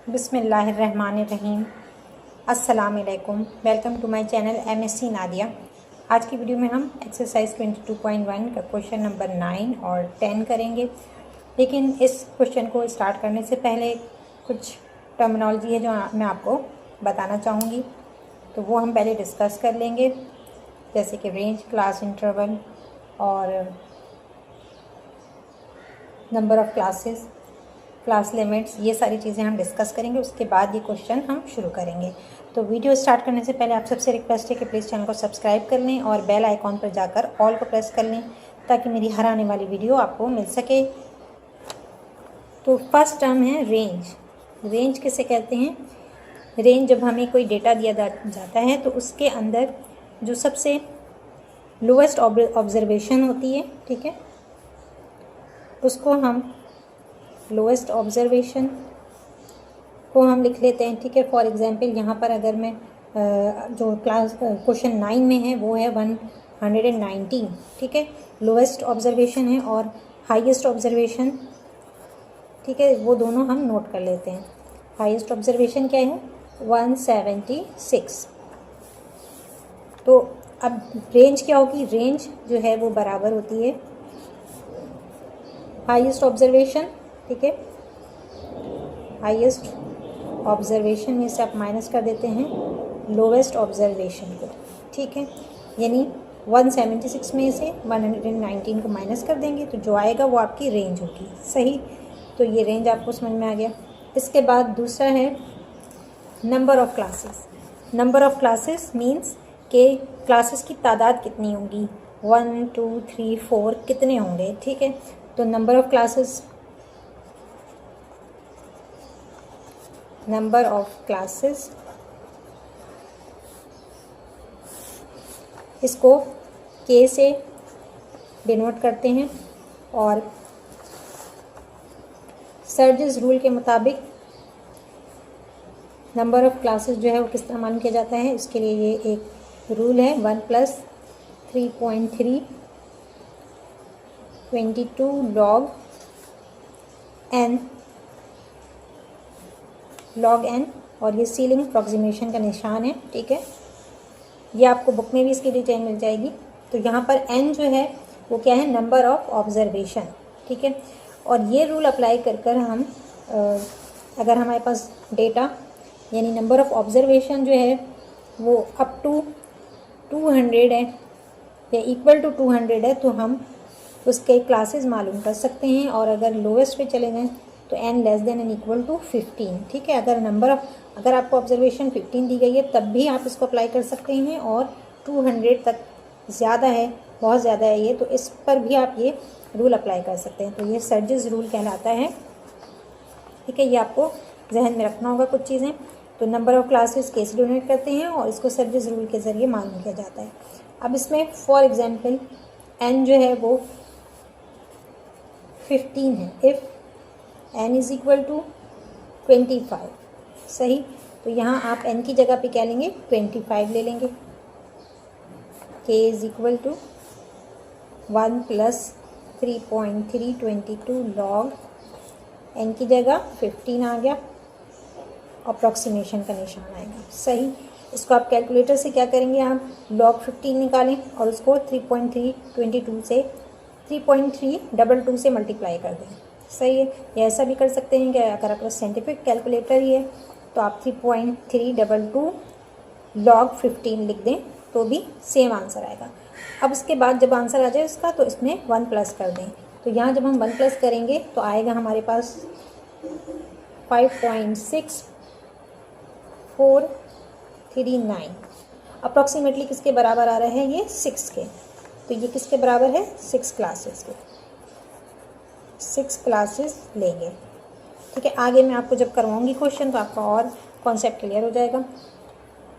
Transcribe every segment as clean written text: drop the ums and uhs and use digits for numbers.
बिस्मिल्लाहिर्रहमानिर्रहीम। अस्सलाम वालेकुम। Welcome to my channel MSc Nadia. आज की वीडियो में हम एक्सरसाइज 22.1 का क्वेश्चन नंबर 9 और 10 करेंगे। लेकिन इस क्वेश्चन को स्टार्ट करने से पहले कुछ टर्मिनोलॉजी है जो मैं आपको बताना चाहूँगी, तो वो हम पहले डिस्कस कर लेंगे, जैसे कि रेंज, क्लास इंटरवल और number of classes, class limits, ये सारी चीज़ें हम डिस्कस करेंगे। उसके बाद ये क्वेश्चन हम शुरू करेंगे। तो वीडियो स्टार्ट करने से पहले आप सबसे रिक्वेस्ट है कि प्लीज़ चैनल को सब्सक्राइब कर लें और बेल आइकॉन पर जाकर ऑल को प्रेस कर लें ताकि मेरी हर आने वाली वीडियो आपको मिल सके। तो फर्स्ट टर्म है रेंज। रेंज किसे कहते हैं? रेंज जब हमें कोई डेटा दिया जाता है तो उसके अंदर जो सबसे लोएस्ट ऑब्जर्वेशन होती है, ठीक है, उसको हम लोएस्ट ऑब्जर्वेशन को हम लिख लेते हैं, ठीक है। फॉर एग्जांपल यहाँ पर अगर मैं जो क्लास क्वेश्चन 9 में है वो है 119, ठीक है, लोएस्ट ऑब्जर्वेशन है, और हाईएस्ट ऑब्जर्वेशन, ठीक है, वो दोनों हम नोट कर लेते हैं। हाईएस्ट ऑब्जर्वेशन क्या है? 176। तो अब रेंज क्या होगी? रेंज जो है वो बराबर होती है हाईएस्ट ऑब्जर्वेशन, ठीक है, हाईएस्ट ऑब्जर्वेशन में से आप माइनस कर देते हैं लोवेस्ट ऑब्जर्वेशन को, ठीक है, यानी 176 में से 119 को माइनस कर देंगे तो जो आएगा वो आपकी रेंज होगी। सही, तो ये रेंज आपको समझ में आ गया। इसके बाद दूसरा है number of classes. Number of classes means के क्लासेस की तादाद कितनी होगी, 1 2 3 4 कितने होंगे, ठीक है। तो number of classes, number of classes, इसको K से डिनोट करते हैं, और सर्जिस रूल के मुताबिक नंबर ऑफ़ क्लासेस जो है वो किस तरह मालूम किया जाता है, इसके लिए ये एक रूल है, 1 + 3.3 22 log n, और ये सीलिंग अप्रॉक्सीमेशन का निशान है, ठीक है। ये आपको बुक में भी इसकी डिटेल मिल जाएगी। तो यहाँ पर n जो है वो क्या है? नंबर ऑफ़ ऑब्जर्वेशन, ठीक है। और ये रूल अप्लाई कर कर हम अगर हमारे पास डेटा यानी नंबर ऑफ़ ऑब्जर्वेशन जो है वो अप टू 200 है या इक्वल टू 200 है तो हम उसके क्लासेस मालूम कर सकते हैं। और अगर लोवेस्ट पे चले जाएँ तो n < = 15, ठीक है। अगर आपको ऑब्जर्वेशन 15 दी गई है तब भी आप इसको अप्लाई कर सकते हैं, और 200 तक ज़्यादा है, बहुत ज़्यादा है ये, तो इस पर भी आप ये रूल अप्लाई कर सकते हैं। तो ये सर्जिस रूल कहलाता है, ठीक है। ये आपको जहन में रखना होगा कुछ चीज़ें। तो नंबर ऑफ़ क्लासेस K से डिनोट करते हैं और इसको सर्जिस रूल के ज़रिए मालूम किया जाता है। अब इसमें फॉर एग्जांपल n जो है वो 15 है। इफ़ n = 25, सही, तो यहाँ आप n की जगह पे क्या लेंगे? 25 ले लेंगे। K = 1 + 3.322 log n की जगह 15 आ गया, अप्रॉक्सीमेशन का निशान आएगा। सही, इसको आप कैलकुलेटर से क्या करेंगे? आप log 15 निकालें और उसको 3.322 से 3.322 से मल्टीप्लाई कर दें। सही है। या ऐसा भी कर सकते हैं कि अगर आपका साइंटिफिक कैलकुलेटर ही है तो आप 3.322 log 15 लिख दें तो भी सेम आंसर आएगा। अब उसके बाद जब आंसर आ जाए उसका तो इसमें 1 प्लस कर दें। तो यहाँ जब हम 1 प्लस करेंगे तो आएगा हमारे पास 5.6439। अप्रॉक्सीमेटली किसके बराबर आ रहा है? ये 6 के। तो ये किसके बराबर है? 6 क्लासेस के। 6 क्लासेस लेंगे, ठीक है। आगे मैं आपको जब करवाऊँगी क्वेश्चन तो आपका और कॉन्सेप्ट क्लियर हो जाएगा।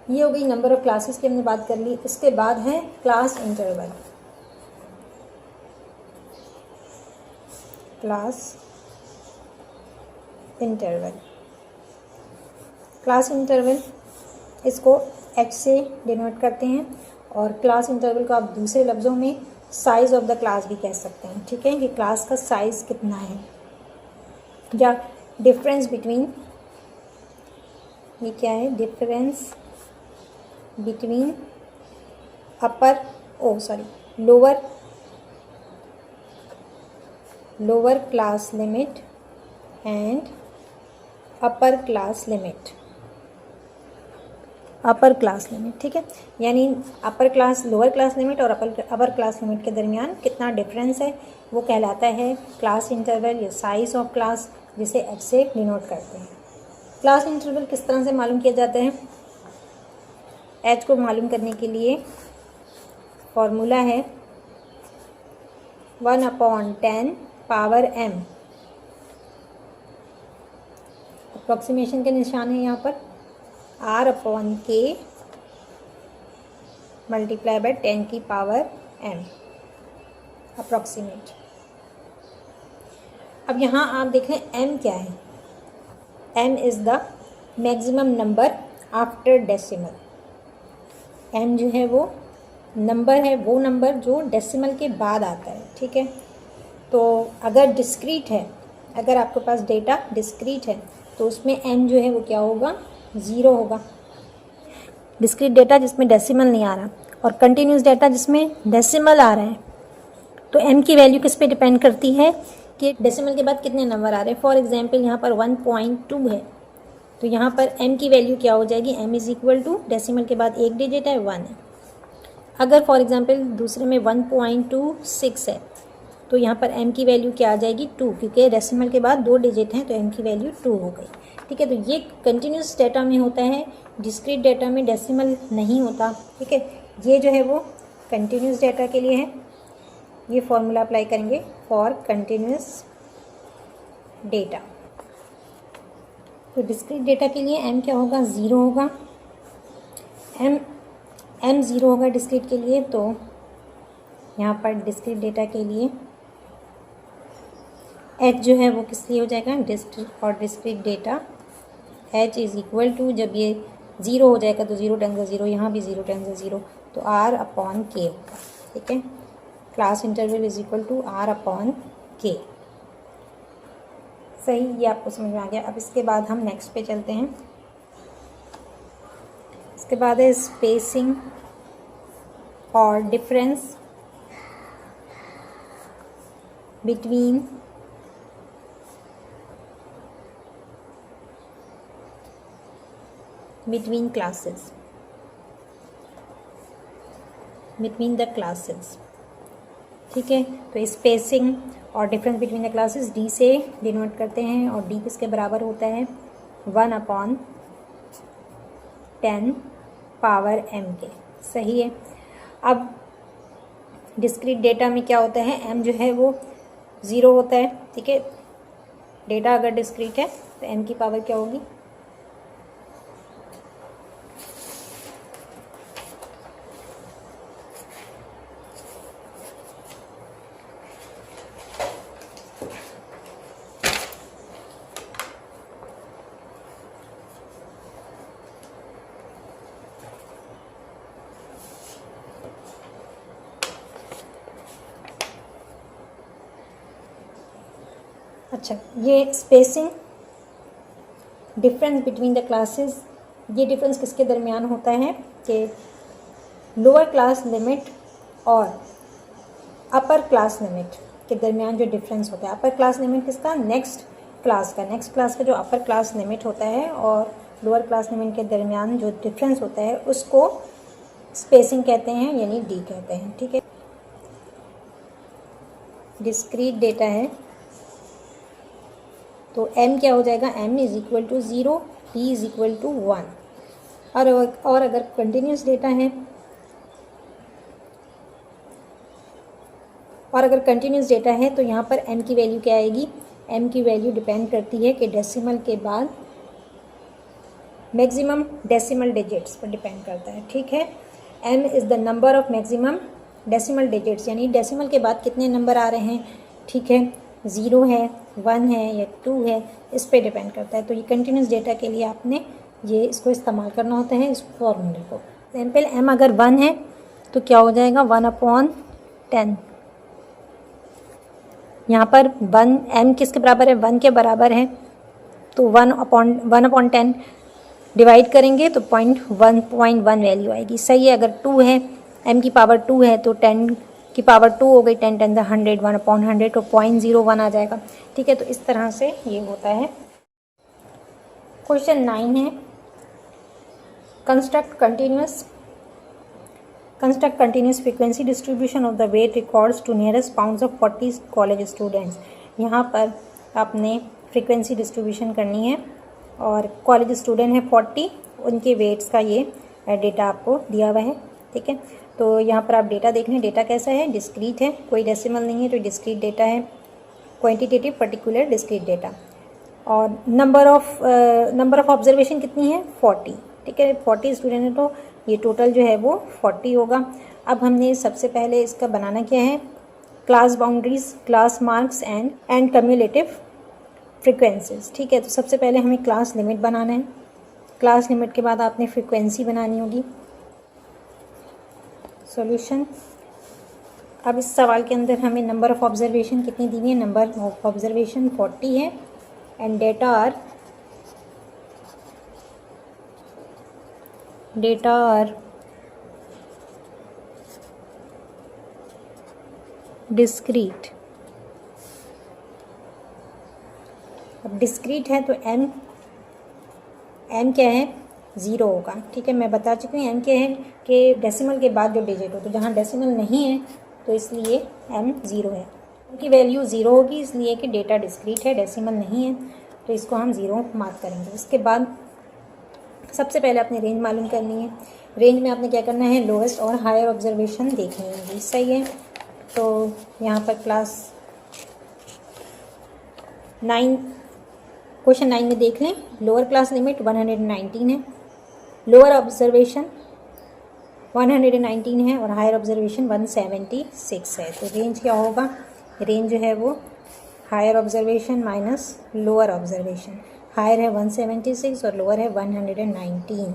ये हो गई नंबर ऑफ़ क्लासेस की हमने बात कर ली। इसके बाद है class interval. Class interval, class interval इसको H से डिनोट करते हैं, और क्लास इंटरवल को आप दूसरे लफ्ज़ों में साइज़ ऑफ द क्लास भी कह सकते हैं, ठीक है, कि क्लास का साइज़ कितना है, या डिफरेंस बिटवीन ये क्या है, difference between lower class limit and upper class limit. ठीक है, यानी लोअर क्लास लिमिट और अपर क्लास लिमिट के दरमियान कितना डिफरेंस है वो कहलाता है क्लास इंटरवल या साइज ऑफ क्लास, जिसे एच से डिनोट करते हैं। क्लास इंटरवल किस तरह से मालूम किया जाता है? एच को मालूम करने के लिए फॉर्मूला है 1/10 पावर m। अप्रॉक्सीमेशन के निशान है यहाँ पर r/k मल्टीप्लाई बाय 10 की पावर m अप्रॉक्सीमेट। अब यहाँ आप देख लें m क्या है। m is the maximum number after decimal. m जो है वो नंबर है, वो नंबर जो डेसिमल के बाद आता है। ठीक है, तो अगर डिस्क्रीट है, अगर आपके पास डेटा डिस्क्रीट है तो उसमें m जो है वो क्या होगा, 0 होगा। डिस्क्रीट डेटा जिसमें डेसिमल नहीं आ रहा और कंटिन्यूस डेटा जिसमें डेसिमल आ रहा है, तो m की वैल्यू किस पे डिपेंड करती है कि डेसिमल के बाद कितने नंबर आ रहे हैं। फॉर एग्जांपल यहाँ पर 1.2 है, तो यहाँ पर m की वैल्यू क्या हो जाएगी, m is equal to decimal के बाद एक डिजिट है 1 है। अगर फॉर एग्जांपल दूसरे में 1.26 है तो यहाँ पर m की वैल्यू क्या आ जाएगी, 2, क्योंकि डेसिमल के बाद 2 डिजिट हैं तो m की वैल्यू 2 हो गई। ठीक है, तो ये कंटिन्यूस डेटा में होता है, डिस्क्रीट डेटा में डेसिमल नहीं होता। ठीक है, ये जो है वो कंटिन्यूस डेटा के लिए है। ये फॉर्मूला अप्लाई करेंगे फॉर कंटिन्यूस डेटा। तो डिस्क्रीट डेटा के लिए m क्या होगा, 0 होगा। m 0 होगा डिस्क्रीट के लिए, तो यहाँ पर डिस्क्रीट डेटा के लिए h जो है वो किस लिए हो जाएगा, discrete data h is equal to, जब ये 0 हो जाएगा तो 0 टाइम्स 0, यहाँ भी 0 टाइम्स 0, तो r/k होगा। ठीक है, class interval is equal to r/k। सही, ये आपको समझ में आ गया। अब इसके बाद हम नेक्स्ट पे चलते हैं। इसके बाद है स्पेसिंग और difference between classes, between the classes. ठीक है, तो स्पेसिंग और difference between the classes D से डिनोट करते हैं और डी किसके बराबर होता है, 1/10 पावर m के। सही है। अब डिस्क्रीट डेटा में क्या होता है, m जो है वो 0 होता है। ठीक है, डेटा अगर डिस्क्रीट है तो m की पावर क्या होगी, अच्छा, ये spacing difference between the classes, ये डिफरेंस किसके दरमियान होता है कि लोअर क्लास लिमिट और अपर क्लास लिमिट के दरमियान जो डिफरेंस होता है। अपर क्लास लिमिट किसका, नेक्स्ट क्लास का जो अपर क्लास लिमिट होता है और लोअर क्लास लिमिट के दरमियान जो डिफरेंस होता है उसको स्पेसिंग कहते हैं, यानी डी कहते हैं। ठीक है, डिस्क्रीट डेटा है तो m क्या हो जाएगा, m is equal to 0, d is equal to 1। और अगर कंटिन्यूस डेटा है तो यहाँ पर m की वैल्यू क्या आएगी, m की वैल्यू डिपेंड करती है कि डेसिमल के बाद मैक्सिमम डेसिमल डिजिट्स पर डिपेंड करता है। ठीक है, m is the number of maximum decimal digits, यानी डेसिमल के बाद कितने नंबर आ रहे हैं। ठीक है, 0 है, 1 है या 2 है, इस पे डिपेंड करता है। तो ये कंटिन्यूस डेटा के लिए आपने इसको इस्तेमाल करना होता है, इस फॉर्मूले को। एग्जाम्पल m अगर 1 है तो क्या हो जाएगा, 1/10। यहाँ पर 1 m किसके बराबर है, 1 के बराबर है, तो 1/10 डिवाइड करेंगे तो 0.1 वैल्यू आएगी। सही है। अगर 2 है, m की पावर 2 है तो 10 की पावर 2 हो गई, 10 10 100, 1/100 तो 0.01 आ जाएगा। ठीक है, तो इस तरह से ये होता है। क्वेश्चन 9 है, construct continuous frequency distribution of the weight records to nearest pounds of 40 college students. यहाँ पर आपने फ्रीक्वेंसी डिस्ट्रीब्यूशन करनी है और कॉलेज स्टूडेंट है 40, उनके वेट्स का ये डेटा आपको दिया हुआ है। ठीक है, तो यहाँ पर आप डेटा देख लें। डेटा कैसा है, डिस्क्रीट है, कोई डेसिमल नहीं है, तो डिस्क्रीट डेटा है। Quantitative particular discrete data. और नंबर ऑफ ऑब्जर्वेशन कितनी है, 40। ठीक है, 40 स्टूडेंट है तो ये टोटल जो है वो 40 होगा। अब हमने सबसे पहले इसका बनाना क्या है, class boundaries, class marks and cumulative frequencies. ठीक है, तो सबसे पहले हमें क्लास लिमिट बनाना है। क्लास लिमिट के बाद आपने फ्रीक्वेंसी बनानी होगी। सॉल्यूशन। अब इस सवाल के अंदर हमें नंबर ऑफ ऑब्जर्वेशन कितनी दी हुई है, नंबर ऑफ ऑब्जर्वेशन 40 है एंड डेटा आर डिस्क्रीट। अब डिस्क्रीट है तो m क्या है, 0 होगा। ठीक है, मैं बता चुकी हूँ m क्या है कि डेसिमल के बाद जो डिजिट हो, तो जहाँ डेसिमल नहीं है तो इसलिए m 0 है। की वैल्यू 0 होगी इसलिए कि डेटा डिस्क्रीट है, डेसिमल नहीं है, तो इसको हम 0 मार्क करेंगे। उसके बाद सबसे पहले अपनी रेंज मालूम करनी है। रेंज में आपने क्या करना है, लोएस्ट और हायर ऑब्जर्वेशन देखनी होगी। सही है, तो यहाँ पर क्वेश्चन 9 में देख लें, लोअर क्लास लिमिट 119 है, लोअर ऑब्जर्वेशन 119 है और हायर ऑब्जर्वेशन 176 है। तो रेंज क्या होगा, रेंज जो है वो higher observation minus lower observation. Higher है 176 और लोअर है 119,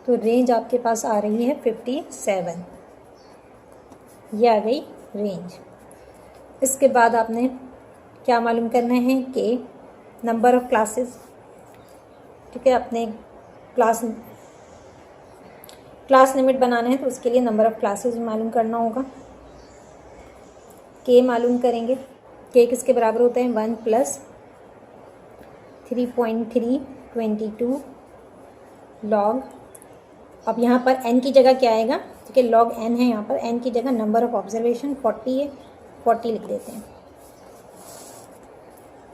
तो रेंज आपके पास आ रही है 57। ये आ गई रेंज। इसके बाद आपने क्या मालूम करना है कि नंबर ऑफ क्लासेस। ठीक है, अपने क्लास लिमिट बनाना है तो उसके लिए नंबर ऑफ क्लासेस मालूम करना होगा। के मालूम करेंगे, के किसके बराबर होता है, 1 + 3.322 लॉग। अब यहाँ पर n की जगह क्या आएगा, ठीक है, log n है, यहाँ पर n की जगह नंबर ऑफ ऑब्जर्वेशन 40 है, 40 लिख देते हैं।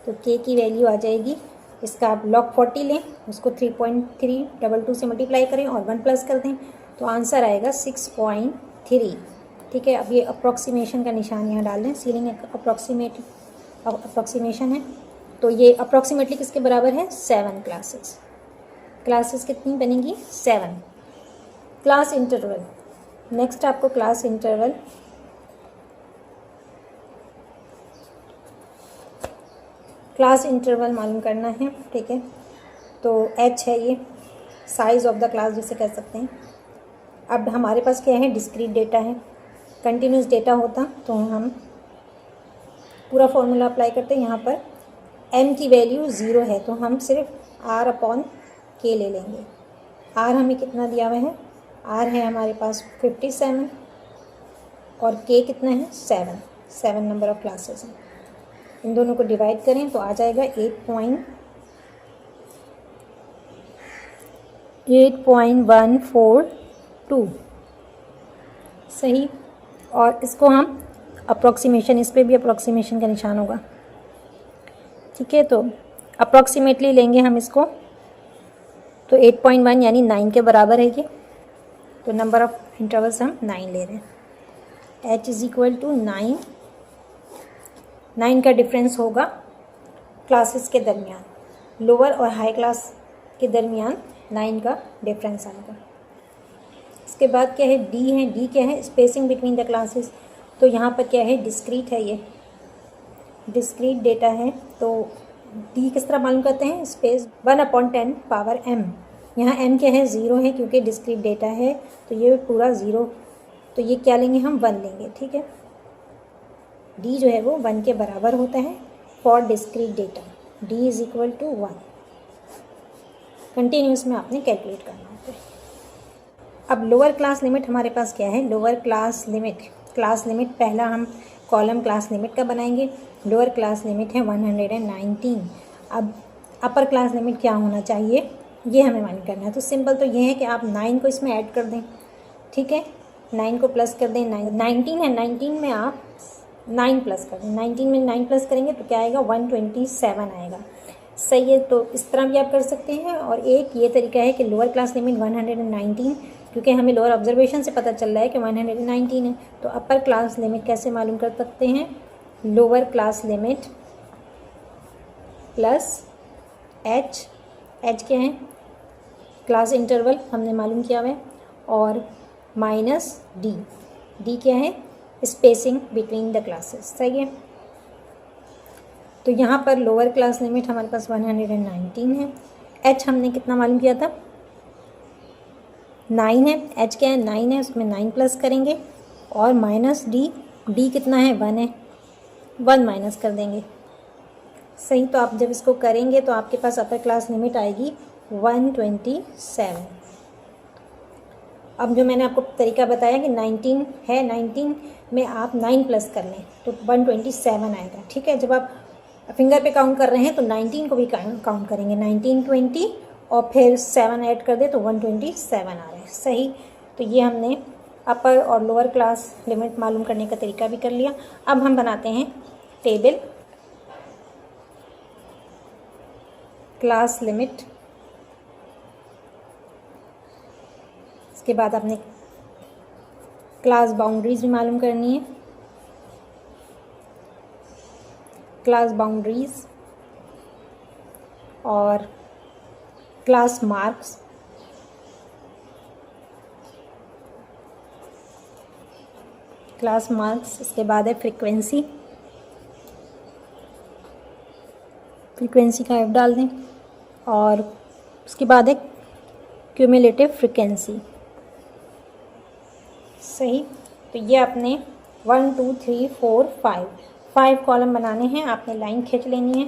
तो k की वैल्यू आ जाएगी, इसका आप log 40 लें, उसको 3.322 से मल्टीप्लाई करें और 1 प्लस कर दें तो आंसर आएगा 6.3। ठीक है, अब ये अप्रॉक्सीमेशन का निशान यहाँ डाल दें, सीलिंग अप्रॉक्सीमेशन है, तो ये अप्रॉक्सीमेटली किसके बराबर है, 7 क्लासेस कितनी बनेंगी, 7। क्लास इंटरवल, नेक्स्ट आपको क्लास इंटरवल मालूम करना है। ठीक है, तो h है ये साइज ऑफ द क्लास जिसे कह सकते हैं। अब हमारे पास क्या है, डिस्क्रीट डेटा है। कंटिन्यूस डेटा होता तो हम पूरा फॉर्मूला अप्लाई करते हैं। यहाँ पर m की वैल्यू 0 है तो हम सिर्फ r/k ले लेंगे। r हमें कितना दिया हुआ है, r है हमारे पास 57 और k कितना है, 7 नंबर ऑफ क्लासेस हैं। इन दोनों को डिवाइड करें तो आ जाएगा 8.142। सही, और इसको हम अप्रॉक्सीमेशन, इस पर भी अप्रॉक्सीमेशन का निशान होगा। ठीक है, तो अप्रॉक्सीमेटली लेंगे हम इसको तो 8.1 यानी 9 के बराबर है ये, तो नंबर ऑफ इंटरवल्स हम 9 ले रहे हैं। h = 9। 9 का डिफरेंस होगा क्लासेस के दरमियान, लोअर और हाई क्लास के दरमियान 9 का डिफरेंस आएगा। इसके बाद क्या है, d है। d क्या है, स्पेसिंग बिटवीन द क्लासेस। तो यहाँ पर क्या है, डिस्क्रीट है, ये डिस्क्रीट डेटा है, तो d किस तरह मालूम करते हैं, स्पेस 1/10 पावर m। यहाँ m क्या है, 0 है, क्योंकि डिस्क्रीट डेटा है तो ये पूरा 0, तो ये क्या लेंगे हम, 1 लेंगे। ठीक है, d जो है वो 1 के बराबर होता है for discrete data. d = 1। Continuous में आपने कैलकुलेट करना होता है। अब लोअर क्लास लिमिट हमारे पास क्या है, लोअर क्लास लिमिट पहला हम कॉलम क्लास लिमिट का बनाएंगे। लोअर क्लास लिमिट है 119। अब अपर क्लास लिमिट क्या होना चाहिए ये हमें मालूम करना है। तो सिंपल तो ये है कि आप 9 को इसमें ऐड कर दें, ठीक है, 9 को प्लस कर दें। 19 है, 19 में आप 9 प्लस कर दें। 19 में 9 प्लस करेंगे तो क्या आएगा, 127 आएगा। सही है, तो इस तरह भी आप कर सकते हैं। और एक ये तरीका है कि लोअर क्लास लिमिट 119, क्योंकि हमें लोअर ऑब्जर्वेशन से पता चल रहा है कि 119 है, तो अपर क्लास लिमिट कैसे मालूम कर सकते हैं, lower class limit plus H क्या है, क्लास इंटरवल हमने मालूम किया हुआ है, और माइनस डी क्या है, स्पेसिंग बिटवीन द क्लासेस। सही है, तो यहाँ पर लोअर क्लास लिमिट हमारे पास 119 है। एच हमने कितना मालूम किया था, 9 है। एच क्या है, 9 है, उसमें 9 प्लस करेंगे और माइनस डी कितना है, 1 है, 1 माइनस कर देंगे। सही, तो आप जब इसको करेंगे तो आपके पास अपर क्लास लिमिट आएगी 127। अब जो मैंने आपको तरीका बताया कि 19 है, 19 में आप 9 प्लस कर लें तो 127 आएगा। ठीक है, जब आप फिंगर पे काउंट कर रहे हैं तो 19 को भी काउंट करेंगे, 19, 20 और फिर 7 ऐड कर दे तो 127 आ रहा है। सही, तो ये हमने अपर और लोअर क्लास लिमिट मालूम करने का तरीका भी कर लिया। अब हम बनाते हैं टेबल क्लास लिमिट। इसके बाद आपने क्लास बाउंड्रीज भी मालूम करनी है। क्लास बाउंड्रीज और क्लास मार्क्स, इसके बाद है फ्रीक्वेंसी का एफ डाल दें, और उसके बाद है क्यूमुलेटिव फ्रीक्वेंसी। सही, तो ये आपने 1 2 3 4 5 कॉलम बनाने हैं, आपने लाइन खींच लेनी है।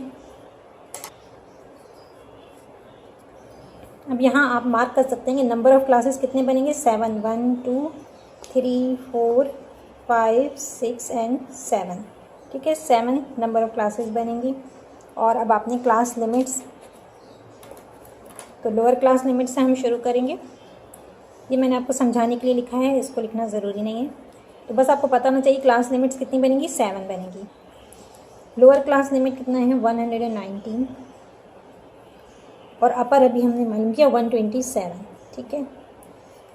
अब यहाँ आप मार्क कर सकते हैं कि नंबर ऑफ़ क्लासेस कितने बनेंगे, 7, 1 2 3 4 5 6 एंड 7। ठीक है, 7 नंबर ऑफ़ क्लासेस बनेंगी। और अब आपने क्लास लिमिट्स, तो लोअर क्लास लिमिट से हम शुरू करेंगे। ये मैंने आपको समझाने के लिए लिखा है, इसको लिखना ज़रूरी नहीं है, तो बस आपको पता होना चाहिए क्लास लिमिट्स कितनी बनेंगी, 7 बनेगी। लोअर क्लास लिमिट कितना है, 119, और अपर अभी हमने मालूम किया 127। ठीक है,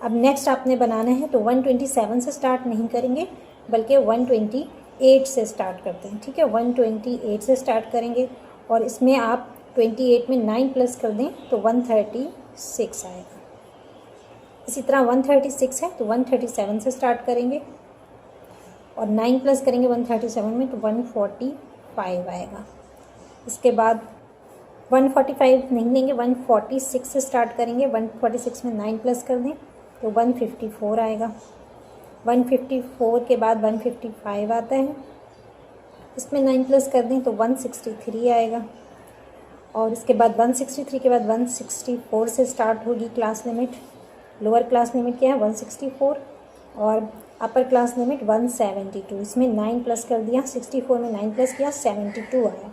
अब नेक्स्ट आपने बनाना है तो 127 से स्टार्ट नहीं करेंगे बल्कि 128 से स्टार्ट करते हैं। ठीक है, 128 से स्टार्ट करेंगे और इसमें आप 28 में 9 प्लस कर दें तो 136 आएगा। इसी तरह 136 है तो 137 से स्टार्ट करेंगे और 9 प्लस करेंगे 137 में तो 145 आएगा। इसके बाद 145 नहीं लेंगे, 146 से स्टार्ट करेंगे, 146 में 9 प्लस कर दें तो 154 आएगा। 154 के बाद 155 आता है, इसमें 9 प्लस कर दें तो 163 आएगा। और इसके बाद 163 के बाद 164 से स्टार्ट होगी class limit. Lower class limit क्या है, 164, और अपर क्लास लिमिट 172। इसमें 9 प्लस कर दिया, 64 में 9 प्लस किया, 72 आया।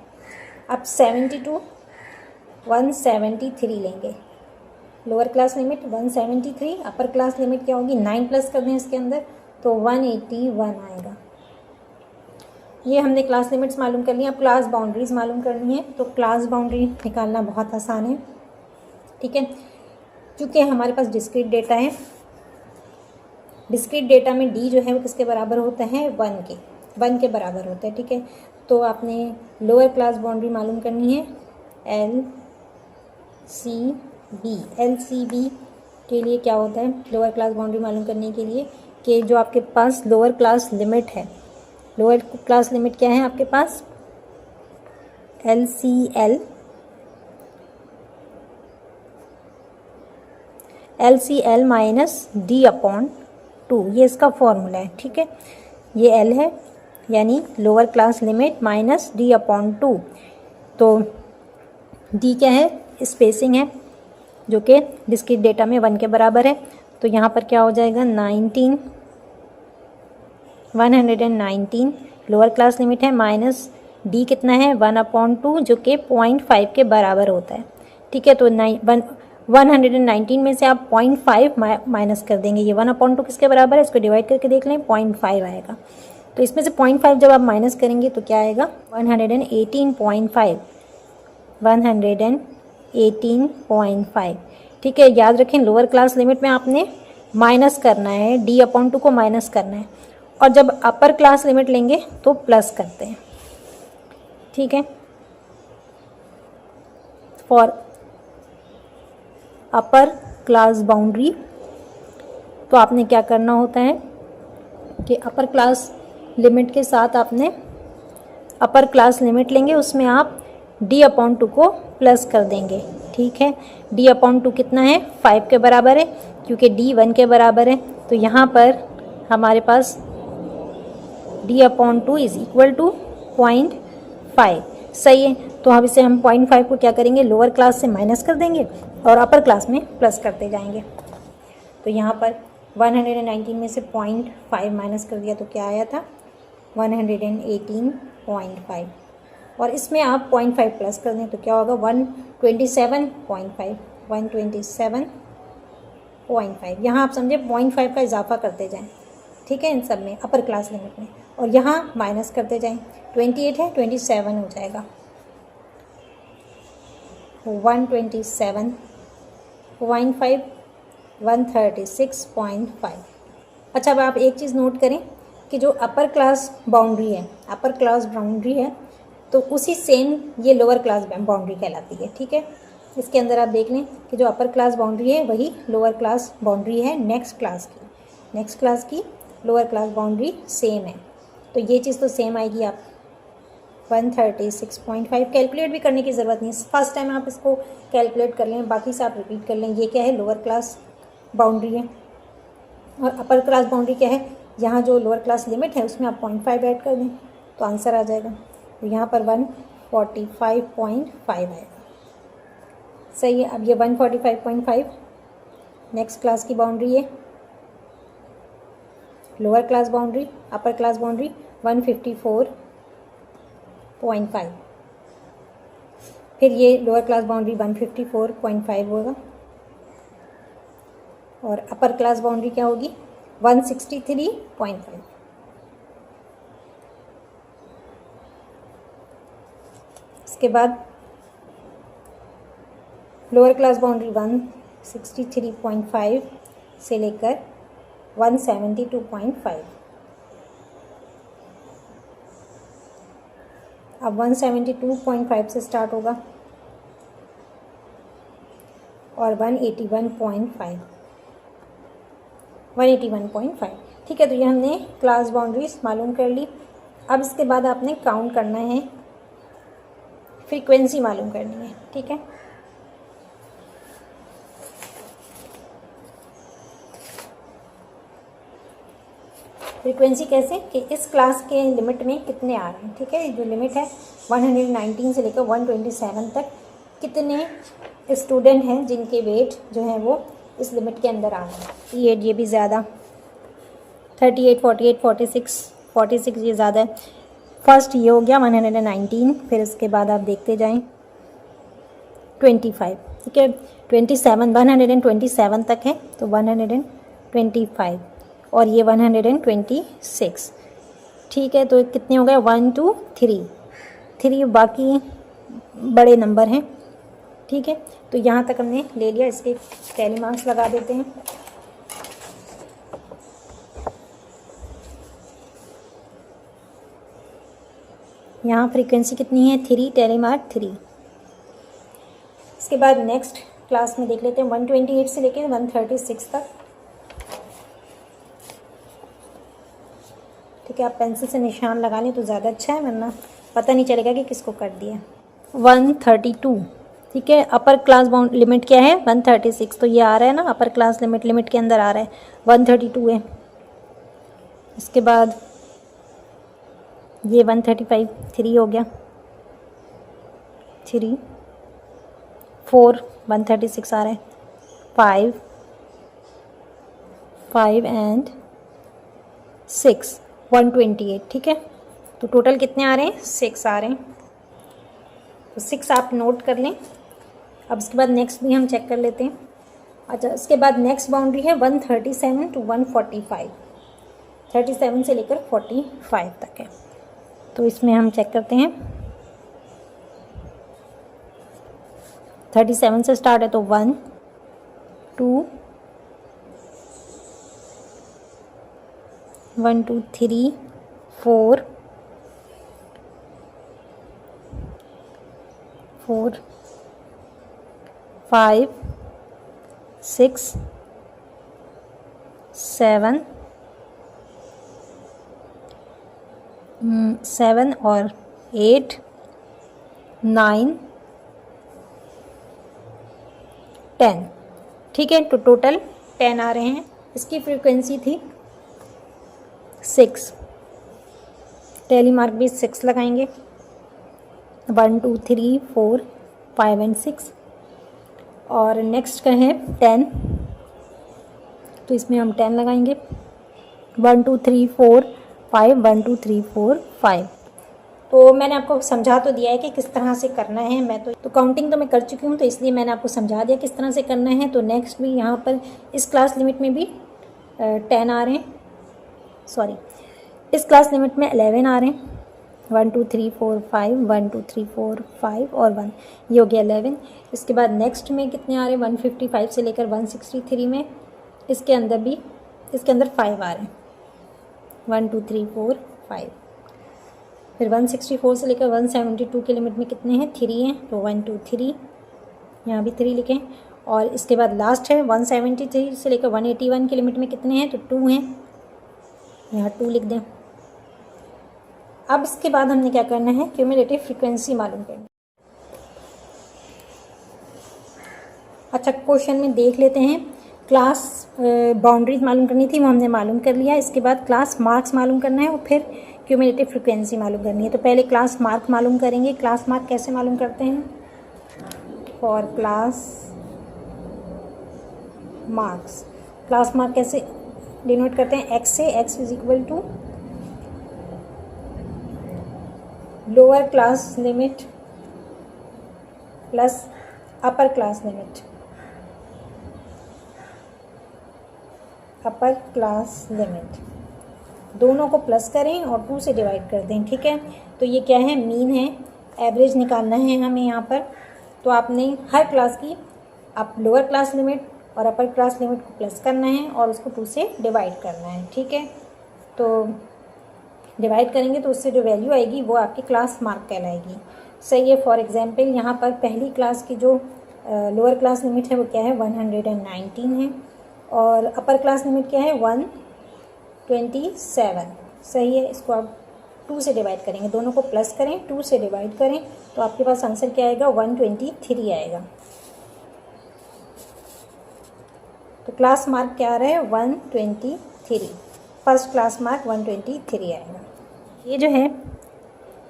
अब 72 173 लेंगे। लोअर क्लास लिमिट 173, अपर क्लास लिमिट क्या होगी, 9 प्लस कर दें इसके अंदर तो 181 आएगा। ये हमने क्लास लिमिट्स मालूम कर ली। अब क्लास बाउंड्रीज मालूम करनी है, तो क्लास बाउंड्री निकालना बहुत आसान है। ठीक है, क्योंकि हमारे पास डिस्क्रीट डेटा है, डिस्क्रीट डेटा में डी जो है वो किसके बराबर होता है, 1 के बराबर होता है। ठीक है, तो आपने लोअर क्लास बाउंड्री मालूम करनी है, LCB के लिए क्या होता है, लोअर क्लास बाउंड्री मालूम करने के लिए कि जो आपके पास लोअर क्लास लिमिट है, लोअर क्लास लिमिट क्या है आपके पास, LCL माइनस D/2, ये इसका फॉर्मूला है। ठीक है, ये L है यानी lower class limit minus D/2। तो D क्या है, स्पेसिंग है, जो कि डिस्क्रीट डेटा में 1 के बराबर है। तो यहाँ पर क्या हो जाएगा 119 लोअर क्लास लिमिट है माइनस डी कितना है 1/2 जो कि 0.5 के बराबर होता है। ठीक है, तो 119 में से आप 0.5 माइनस कर देंगे। ये 1/2 किसके बराबर है, इसको डिवाइड करके देख लें 0.5 आएगा। तो इसमें से 0.5 जब आप माइनस करेंगे तो क्या आएगा 118.5। ठीक है, याद रखें लोअर क्लास लिमिट में आपने माइनस करना है, d/2 को माइनस करना है, और जब अपर क्लास लिमिट लेंगे तो प्लस करते हैं। ठीक है, फॉर अपर क्लास बाउंड्री तो आपने क्या करना होता है कि अपर क्लास लिमिट के साथ आपने अपर क्लास लिमिट लेंगे, उसमें आप d/2 को प्लस कर देंगे। ठीक है, d/2 कितना है 5 के बराबर है, क्योंकि d 1 के बराबर है। तो यहाँ पर हमारे पास d/2 इज इक्वल टू 0.5। सही है, तो अब इसे हम 0.5 को क्या करेंगे लोअर क्लास से माइनस कर देंगे और अपर क्लास में प्लस करते जाएंगे। तो यहाँ पर 119 में से 0.5 माइनस कर दिया तो क्या आया था 118.5, और इसमें आप 0.5 प्लस कर दें तो क्या होगा 127.5। 127.5 यहाँ आप समझे 0.5 का इजाफा करते जाएं। ठीक है, इन सब में अपर क्लास लिमिट में, और यहाँ माइनस करते जाएं। 28 है 27 हो जाएगा 127.5 136.5। अच्छा, अब आप एक चीज़ नोट करें कि जो अपर क्लास बाउंड्री है तो उसी सेम ये लोअर क्लास बाउंड्री कहलाती है। ठीक है, इसके अंदर आप देख लें कि जो अपर क्लास बाउंड्री है वही लोअर क्लास बाउंड्री है नेक्स्ट क्लास की लोअर क्लास बाउंड्री सेम है। तो ये चीज़ तो सेम आएगी। आप 136.5 कैलकुलेट भी करने की ज़रूरत नहीं है, फर्स्ट टाइम आप इसको कैलकुलेट कर लें, बाकी से आप रिपीट कर लें। ये क्या है लोअर क्लास बाउंड्री है, और अपर क्लास बाउंड्री क्या है, यहाँ जो लोअर क्लास लिमिट है उसमें आप 0.5 ऐड कर दें तो आंसर आ जाएगा। तो यहाँ पर 145.5 आएगा। सही है, अब ये 145.5 नेक्स्ट क्लास की बाउंड्री है, lower class boundary, upper class boundary 154.5, फिर ये लोअर क्लास बाउंड्री 154.5 होगा, और अपर क्लास बाउंड्री क्या होगी 163.5। इसके बाद लोअर क्लास बाउंड्री 163.5 से लेकर 172.5। अब 172.5 से स्टार्ट होगा और 181.5। ठीक है, तो ये हमने क्लास बाउंड्रीज मालूम कर ली। अब इसके बाद आपने काउंट करना है, फ्रीक्वेंसी मालूम करनी है। ठीक है, फ्रीक्वेंसी कैसे कि इस क्लास के लिमिट में कितने आ रहे हैं। ठीक है, जो लिमिट है 119 से लेकर 127 तक कितने स्टूडेंट हैं जिनके वेट जो है वो इस लिमिट के अंदर आ रहे हैं। 38 ये भी ज़्यादा, 38, 48, 46 ये ज़्यादा है। फर्स्ट ये हो गया 119, फिर इसके बाद आप देखते जाएं 25। ठीक है, 127 तक है तो 125, और ये 126। ठीक है, तो कितने हो गए 1 2 3 बाकी बड़े नंबर हैं। ठीक है, तो यहाँ तक हमने ले लिया, इसके टैली मार्क्स लगा देते हैं। यहाँ फ्रीक्वेंसी कितनी है 3, टैली मार्क 3। इसके बाद नेक्स्ट क्लास में देख लेते हैं 128 से लेकर 136 तक। ठीक है, आप पेंसिल से निशान लगा लें तो ज़्यादा अच्छा है, वरना पता नहीं चलेगा कि किसको कर दिया। 132। ठीक है, अपर क्लास बाउंड लिमिट क्या है 136, तो ये आ रहा है ना अपर क्लास लिमिट के अंदर आ रहा है 132 है। इसके बाद ये 135, 3 हो गया, 3 4 136 आ रहा है, 5, 5 एंड 6, 128। ठीक है, तो टोटल कितने आ रहे हैं? 6 आ रहे हैं। तो 6 आप नोट कर लें। अब इसके बाद नेक्स्ट भी हम चेक कर लेते हैं। अच्छा, इसके बाद नेक्स्ट बाउंड्री है 137 टू 145, 37 से लेकर 45 तक है। तो इसमें हम चेक करते हैं। 37 से स्टार्ट है, तो 1 2 1 2 3 4 4 5 6 7 7 और 8 9 10। ठीक है, तो टोटल 10 आ रहे हैं। इसकी फ्रीक्वेंसी थी 6, टैली मार्क भी 6 लगाएंगे। 1 2 3 4 5 एंड 6। और नेक्स्ट का है 10, तो इसमें हम 10 लगाएंगे। 1 2 3 4 5, 1 2 3 4 5। तो मैंने आपको समझा तो दिया है कि किस तरह से करना है। मैं तो काउंटिंग तो मैं कर चुकी हूँ, तो इसलिए मैंने आपको समझा दिया किस तरह से करना है। तो नेक्स्ट भी यहाँ पर इस क्लास लिमिट में भी 10 आ रहे हैं, सॉरी इस क्लास लिमिट में 11 आ रहे हैं। 1 2 3 4 5, 1 2 3 4 5 और 1, ये हो गया 11। इसके बाद नेक्स्ट में कितने आ रहे हैं? 155 से लेकर 163 में, इसके अंदर 5 आ रहे हैं। 1 2 3 4 5। फिर 164 से लेकर 172 के लिमिट में कितने हैं? 3 हैं, तो 1 2 3, यहाँ भी 3 लिखें। और इसके बाद लास्ट है 173 से लेकर 181 के लिमिट में कितने हैं? तो 2 हैं, यहाँ 2 लिख दें। अब इसके बाद हमने क्या करना है? क्यूमुलेटिव फ्रीक्वेंसी मालूम करनी। अच्छा, क्वेश्चन में देख लेते हैं। क्लास बाउंड्रीज मालूम करनी थी, वो हमने मालूम कर लिया। इसके बाद क्लास मार्क्स मालूम करना है और फिर क्यूमुलेटिव फ्रीक्वेंसी मालूम करनी है। तो पहले क्लास मार्क मालूम करेंगे। क्लास मार्क कैसे मालूम करते हैं? For class marks, class mark कैसे डिनोट करते हैं? एक्स से। X is equal to lower class limit plus upper class limit, upper class limit दोनों को प्लस करें और 2 से डिवाइड कर दें। ठीक है, तो ये क्या है? मीन है, एवरेज निकालना है हमें यहाँ पर। तो आपने हर क्लास की आप लोअर क्लास लिमिट और अपर क्लास लिमिट को प्लस करना है और उसको 2 से डिवाइड करना है। ठीक है, तो डिवाइड करेंगे तो उससे जो वैल्यू आएगी वो आपकी क्लास मार्क कहलाएगी। सही है। फॉर एग्जांपल यहाँ पर पहली क्लास की जो लोअर क्लास लिमिट है वो क्या है? 119 है और अपर क्लास लिमिट क्या है? 127। सही है, इसको आप 2 से डिवाइड करेंगे, दोनों को प्लस करें, 2 से डिवाइड करें, तो आपके पास आंसर क्या आएगा? 123 आएगा। तो क्लास मार्क क्या आ रहा है? 123। फर्स्ट क्लास मार्क 123 आएगा। ये जो है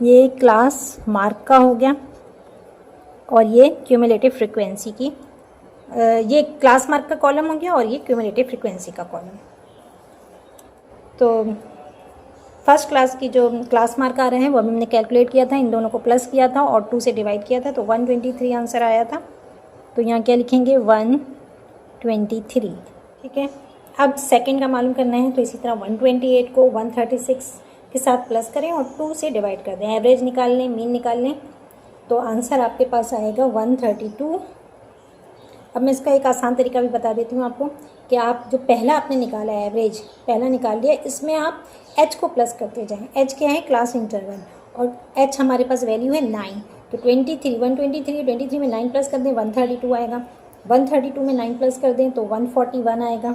ये क्लास मार्क का हो गया और ये क्यूमुलेटिव फ्रीक्वेंसी की, ये क्लास मार्क का कॉलम हो गया और ये क्यूमुलेटिव फ्रीक्वेंसी का कॉलम। तो फर्स्ट क्लास की जो क्लास मार्क आ रहे हैं वो अभी हमने कैलकुलेट किया था, इन दोनों को प्लस किया था और 2 से डिवाइड किया था, तो 123 आंसर आया था। तो यहाँ क्या लिखेंगे? 123। ठीक है, अब सेकंड का मालूम करना है, तो इसी तरह 128 को 136 के साथ प्लस करें और 2 से डिवाइड कर दें, एवरेज निकाल लें, मीन निकाल लें, तो आंसर आपके पास आएगा 132। अब मैं इसका एक आसान तरीका भी बता देती हूँ आपको कि आप जो पहला आपने निकाला है, एवरेज पहला निकाल लिया, इसमें आप एच को प्लस करते जाएं। एच क्या है? क्लास इंटरवल, और एच हमारे पास वैल्यू है 9, तो 123 में 9 प्लस कर दें, 132 आएगा। 132 में 9 प्लस कर दें तो 141 आएगा।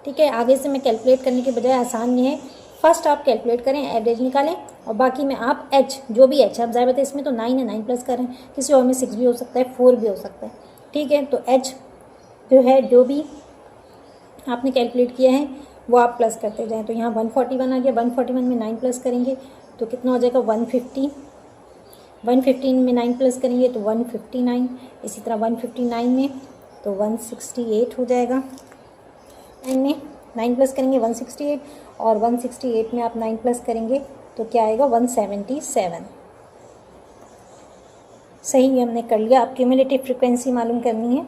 ठीक है, आगे से मैं कैलकुलेट करने के बजाय आसान ये है, फर्स्ट आप कैलकुलेट करें, एवरेज निकालें और बाकी में आप एच, जो भी एच, अब ज़ाहिर बात है इसमें तो 9 है, 9 प्लस करें, किसी और में 6 भी हो सकता है, 4 भी हो सकता है। ठीक है, तो एच जो है, जो भी आपने कैलकुलेट किया है वो आप प्लस करते जाएं। तो यहाँ 141 आ गया, 141 में 9 प्लस करेंगे तो कितना हो जाएगा? 150। 115 में 9 प्लस करेंगे तो 159। इसी तरह 159 में तो 168 हो जाएगा। 9 में 9 प्लस करेंगे 168, और 168 में आप 9 प्लस करेंगे तो क्या आएगा 177। सही, ये हमने कर लिया। अब क्यूमुलेटिव फ्रीक्वेंसी मालूम करनी है।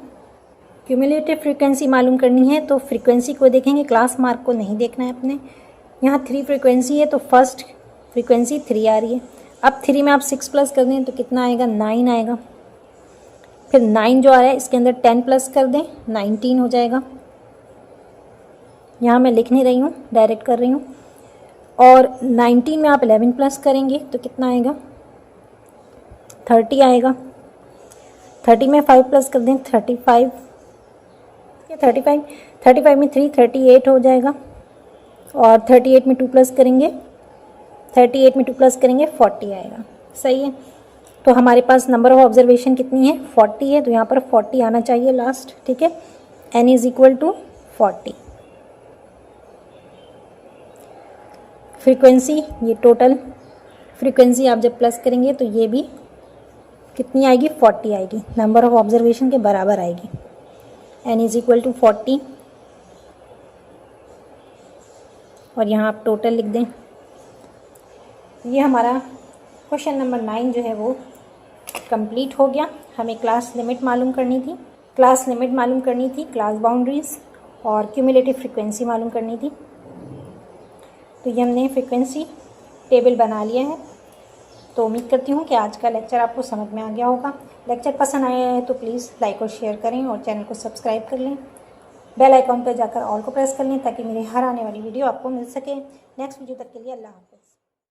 क्यूमुलेटिव फ्रीक्वेंसी मालूम करनी है तो फ्रीक्वेंसी को देखेंगे, क्लास मार्क को नहीं देखना है अपने। यहाँ 3 फ्रीक्वेंसी है तो फर्स्ट फ्रीक्वेंसी 3 आ रही है। अब 3 में आप 6 प्लस कर दें तो कितना आएगा 9 आएगा। फिर 9 जो आ रहा है इसके अंदर 10 प्लस कर दें 19 हो जाएगा। यहाँ मैं लिख नहीं रही हूँ, डायरेक्ट कर रही हूँ। और 19 में आप 11 प्लस करेंगे तो कितना आएगा 30 आएगा। 30 में 5 प्लस कर दें 35, 35 में 3 38 हो जाएगा। और 38 में 2 प्लस करेंगे 40 आएगा। सही है, तो हमारे पास नंबर ऑफ ऑब्जर्वेशन कितनी है 40 है, तो यहाँ पर 40 आना चाहिए लास्ट। ठीक है, n is equal to 40। Frequency, ये टोटल फ्रीक्वेंसी आप जब प्लस करेंगे तो ये भी कितनी आएगी 40 आएगी, नंबर ऑफ ऑब्जर्वेशन के बराबर आएगी। n इज इक्वल टू 40, और यहाँ आप टोटल लिख दें। ये हमारा क्वेश्चन नंबर 9 जो है वो कंप्लीट हो गया। हमें क्लास लिमिट मालूम करनी थी, क्लास बाउंड्रीज और क्यूमुलेटिव फ्रीक्वेंसी मालूम करनी थी। तो ये हमने फ्रीक्वेंसी टेबल बना लिया है। तो उम्मीद करती हूँ कि आज का लेक्चर आपको समझ में आ गया होगा। लेक्चर पसंद आया है तो प्लीज़ लाइक और शेयर करें और चैनल को सब्सक्राइब कर लें। बेल आइकॉन पर जाकर ऑल को प्रेस कर लें ताकि मेरी हर आने वाली वीडियो आपको मिल सके। नेक्स्ट वीडियो तक के लिए अल्लाह हाफ़िज़।